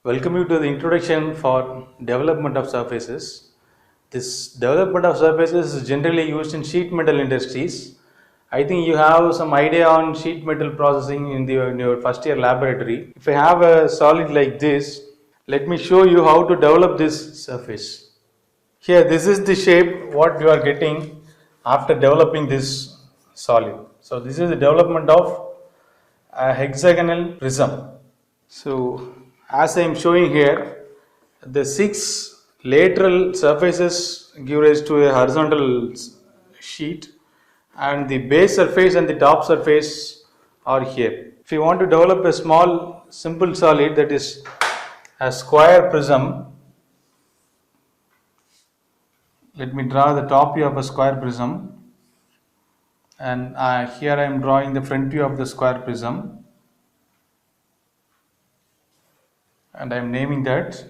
Welcome you to the introduction for development of surfaces. This development of surfaces is generally used in sheet metal industries. I think you have some idea on sheet metal processing in your first year laboratory. If I have a solid like this, let me show you how to develop this surface. Here, this is the shape what you are getting after developing this solid. So this is the development of a hexagonal prism. So as I am showing here, the six lateral surfaces give rise to a horizontal sheet, and the base surface and the top surface are here. If you want to develop a small simple solid, that is a square prism, let me draw the top view of a square prism, and here I am drawing the front view of the square prism, and I am naming that.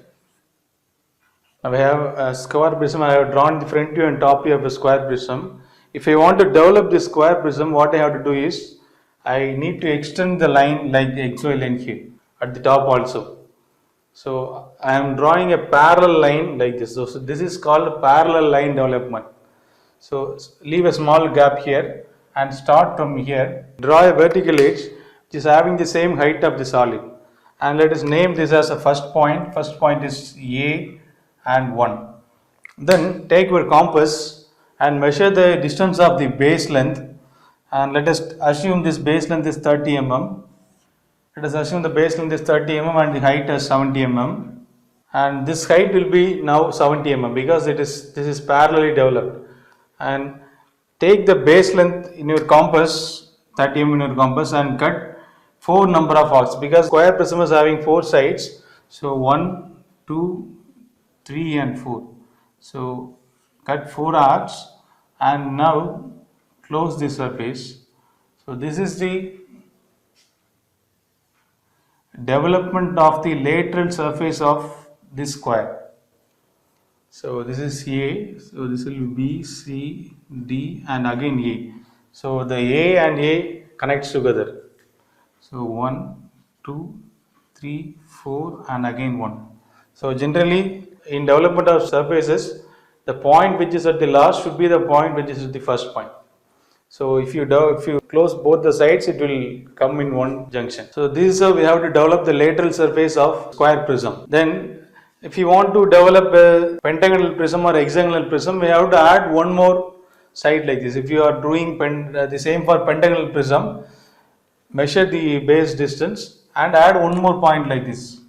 Now I have a square prism. I have drawn the front view and top view of a square prism. If I want to develop this square prism, what I have to do is I need to extend the line like the XY line here at the top also. So I am drawing a parallel line like this. So this is called parallel line development. So leave a small gap here and start from here. Draw a vertical edge which is having the same height of the solid. And let us name this as a first point. First point is A and 1. Then take your compass and measure the distance of the base length, and let us assume this base length is 30 mm. Let us assume the base length is 30 mm and the height is 70 mm, and this height will be now 70 mm because this is parallelly developed. And take the base length in your compass, 30 mm in your compass, and cut 4 number of arcs because square prism is having 4 sides. So 1, 2, 3 and 4. So cut 4 arcs and now close the surface. So this is the development of the lateral surface of this square. So this is A, so this will be B, C, D and again A. So the A and A connects together. So 1, 2, 3, 4 and again 1. So generally in development of surfaces, the point which is at the last should be the point which is at the first point. So if you close both the sides, it will come in one junction. So this is how we have to develop the lateral surface of square prism. Then if you want to develop a pentagonal prism or hexagonal prism, we have to add one more side like this. If you are doing the same for pentagonal prism, measure the base distance and add one more point like this.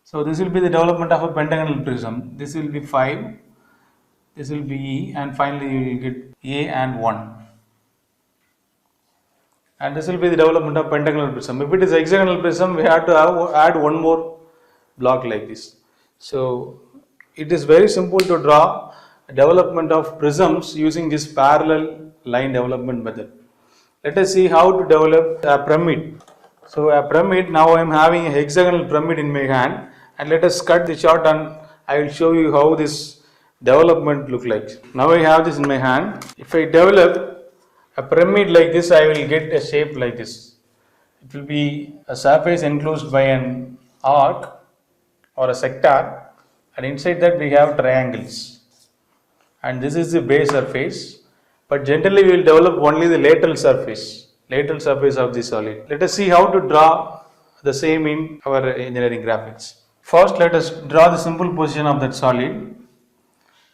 So this will be the development of a pentagonal prism. This will be 5, this will be E, and finally you will get A and 1. And this will be the development of pentagonal prism. If it is hexagonal prism, we have to add one more block like this. So it is very simple to draw development of prisms using this parallel line development method. Let us see how to develop a pyramid. So a pyramid, now I am having a hexagonal pyramid in my hand, and let us cut the chart and I will show you how this development look like. Now I have this in my hand. If I develop a pyramid like this, I will get a shape like this. It will be a surface enclosed by an arc or a sector, and inside that we have triangles, and this is the base surface, but generally we will develop only the lateral surface of the solid. Let us see how to draw the same in our engineering graphics. First let us draw the simple position of that solid.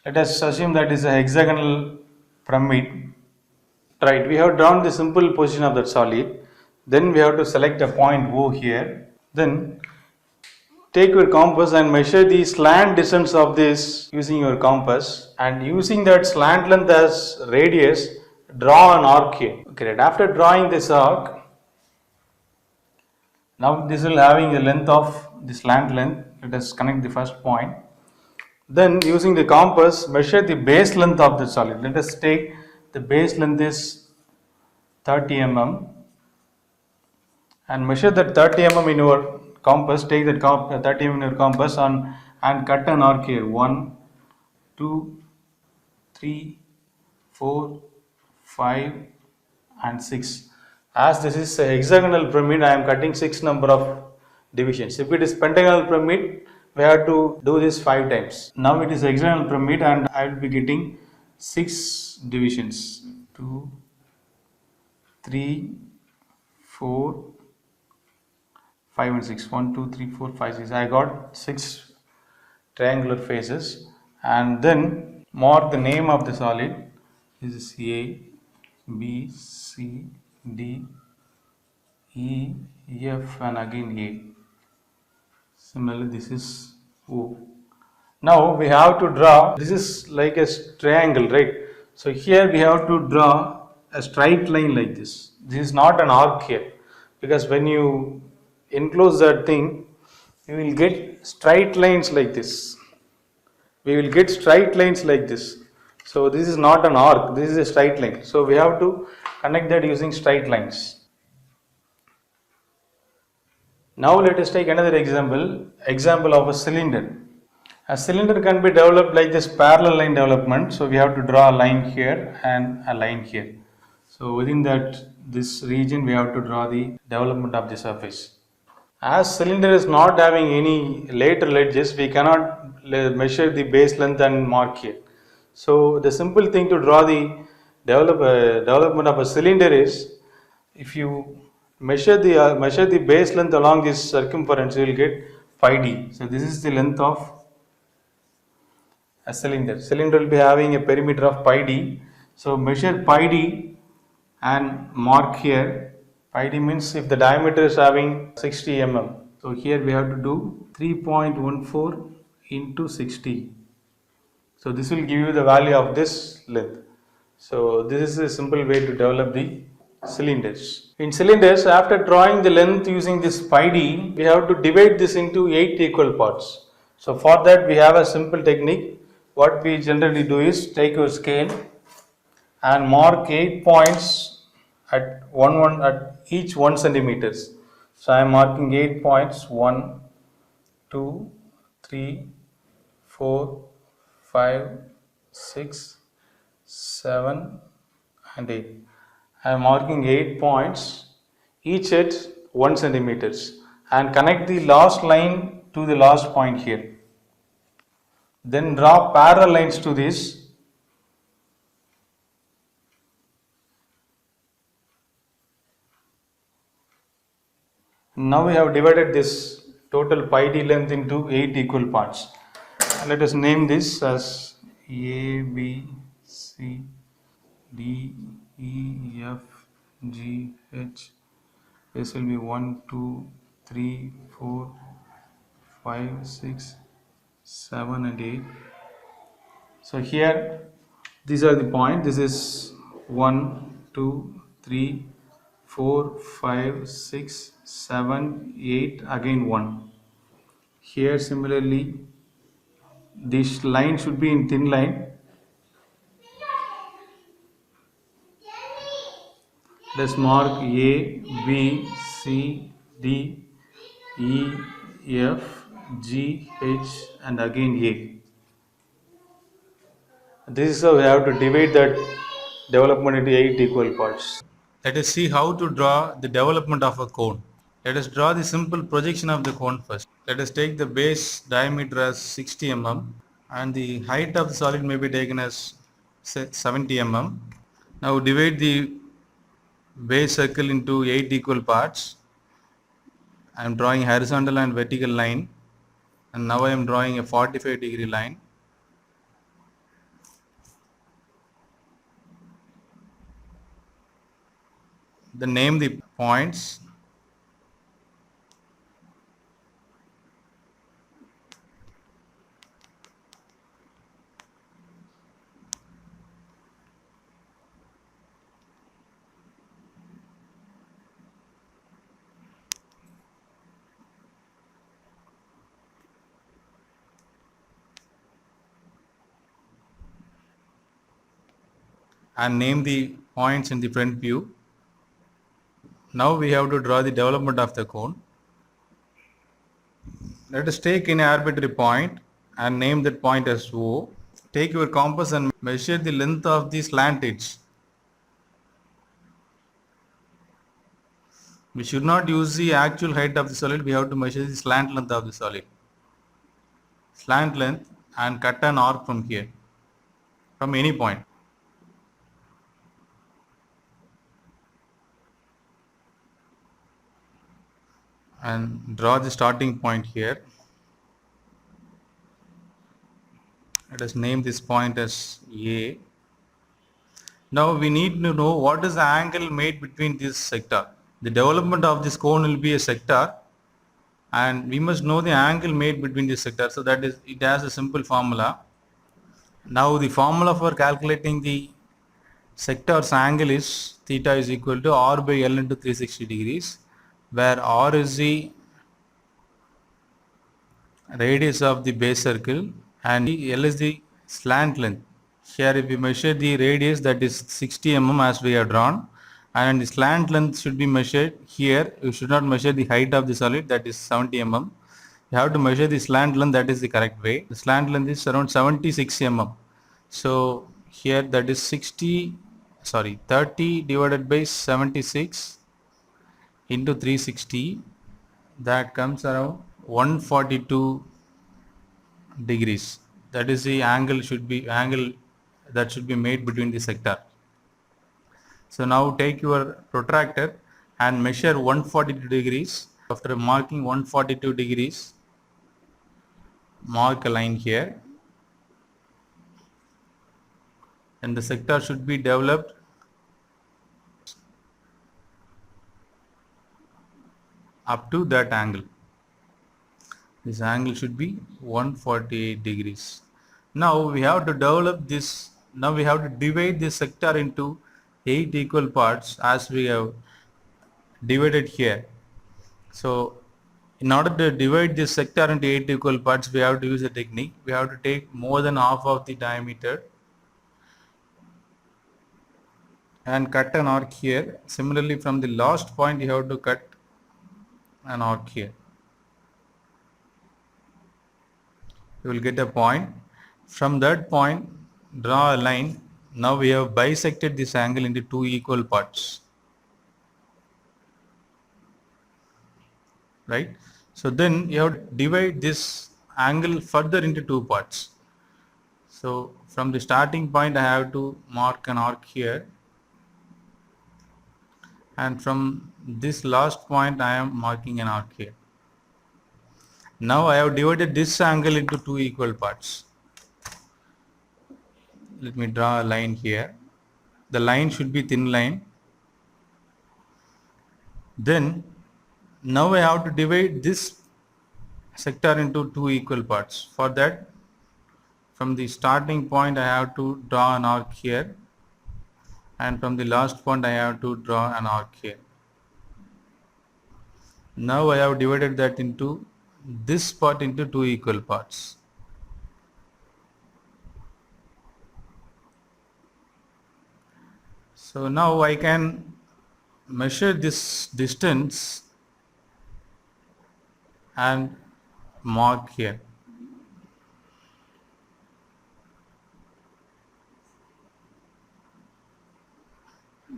Let us assume that is a hexagonal pyramid. Right, we have drawn the simple position of that solid. Then we have to select a point O here. Then take your compass and measure the slant distance of this using your compass, and using that slant length as radius, draw an arc here. Okay, right. After drawing this arc, now this will having the length of the slant length. Let us connect the first point. Then using the compass, measure the base length of the solid. Let us take the base length is 30 mm and measure that 30 mm in your compass. Take that 30 mm in your compass and cut an arc here. 1, 2, 3, 4, 5 and 6. As this is a hexagonal pyramid, I am cutting 6 number of divisions. If it is pentagonal pyramid, we have to do this 5 times. Now it is hexagonal pyramid and I will be getting 6 divisions. 2, 3, 4, 5 and 6. 1, 2, 3, 4, 5, 6. I got 6 triangular faces, and then mark the name of the solid. This is A, B, C, D, E, F and again A. Similarly this is O. Now we have to draw, this is like a triangle, right? So here we have to draw a straight line like this. This is not an arc here, because when you enclose that thing, you will get straight lines like this. We will get straight lines like this. So this is not an arc, this is a straight line. So we have to connect that using straight lines. Now let us take another example of a cylinder. A cylinder can be developed like this parallel line development. So we have to draw a line here and a line here. So within this region we have to draw the development of the surface. As cylinder is not having any lateral edges, we cannot measure the base length and mark here. So the simple thing to draw the development of a cylinder is, if you measure the base length along this circumference, you will get pi d. So this is the length of a cylinder. Cylinder will be having a perimeter of pi d. So measure pi d and mark here. Pi d means if the diameter is having 60 mm. So here we have to do 3.14 into 60. So this will give you the value of this length. So this is a simple way to develop the cylinders. In cylinders, after drawing the length using this pi d, we have to divide this into 8 equal parts. So for that we have a simple technique. What we generally do is take your scale and mark 8 points at each 1 centimeters. So I am marking 8 points, 1, 2, 3, 4, 5, 6, 7 and 8. I am marking 8 points, each at 1 centimeters, and connect the last line to the last point here. Then draw parallel lines to this. Now we have divided this total pi d length into 8 equal parts. Let us name this as A, B, C, D, E, F, G, H. This will be 1, 2, 3, 4, 5, 6, 7 and 8. So here these are the points. This is 1, 2, 3, 4, 5, 6, 7, 8, again 1. Here similarly this line should be in thin line. Let's mark A, B, C, D, E, F, G, H and again A. This is how we have to divide that development into 8 equal parts. Let us see how to draw the development of a cone. Let us draw the simple projection of the cone first. Let us take the base diameter as 60 mm and the height of the solid may be taken as 70 mm. Now divide the base circle into 8 equal parts. I am drawing horizontal and vertical line, and now I am drawing a 45-degree line. Then name the points. And name the points in the front view. Now we have to draw the development of the cone. Let us take an arbitrary point and name that point as O. Take your compass and measure the length of the slant edge. We should not use the actual height of the solid, we have to measure the slant length of the solid. Slant length, and cut an arc from here, from any point. And draw the starting point here. Let us name this point as A. Now we need to know what is the angle made between this sector. The development of this cone will be a sector, and we must know the angle made between this sector. So that is, it has a simple formula. Now the formula for calculating the sector's angle is theta is equal to R by L into 360 degrees, where R is the radius of the base circle and L is the slant length. Here if we measure the radius, that is 60 mm as we have drawn, and the slant length should be measured here. You should not measure the height of the solid, that is 70 mm. You have to measure the slant length, that is the correct way. The slant length is around 76 mm. So here that is 30 divided by 76 into 360, that comes around 142 degrees. That is the angle that should be made between the sector. So now take your protractor and measure 142 degrees. After marking 142 degrees, mark a line here, and the sector should be developed up to that angle. This angle should be 148 degrees. Now we have to develop this. Now we have to divide this sector into 8 equal parts as we have divided here. So in order to divide this sector into 8 equal parts, we have to use a technique. We have to take more than half of the diameter and cut an arc here. Similarly, from the last point you have to cut an arc here. You will get a point. From that point, draw a line. Now we have bisected this angle into 2 equal parts, right? So then you have to divide this angle further into 2 parts. So from the starting point I have to mark an arc here, and from this last point I am marking an arc here. Now I have divided this angle into 2 equal parts. Let me draw a line here. The line should be thin line. Then now I have to divide this sector into 2 equal parts. For that, from the starting point I have to draw an arc here, and from the last point I have to draw an arc here. Now I have divided that into this part into 2 equal parts. So now I can measure this distance and mark here.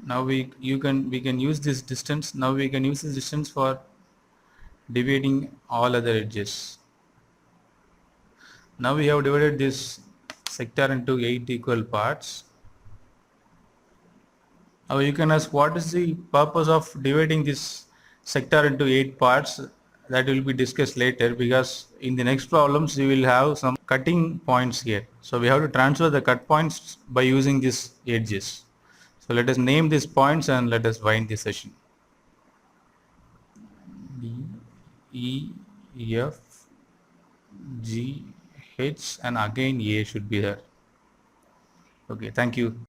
Now we can use this distance. Now we can use this distance for dividing all other edges. Now we have divided this sector into 8 equal parts. Now you can ask, what is the purpose of dividing this sector into 8 parts? That will be discussed later, because in the next problems we will have some cutting points here. So we have to transfer the cut points by using these edges. So let us name these points and let us wind this session. D, E, F, G, H, and again A should be there. Okay, thank you.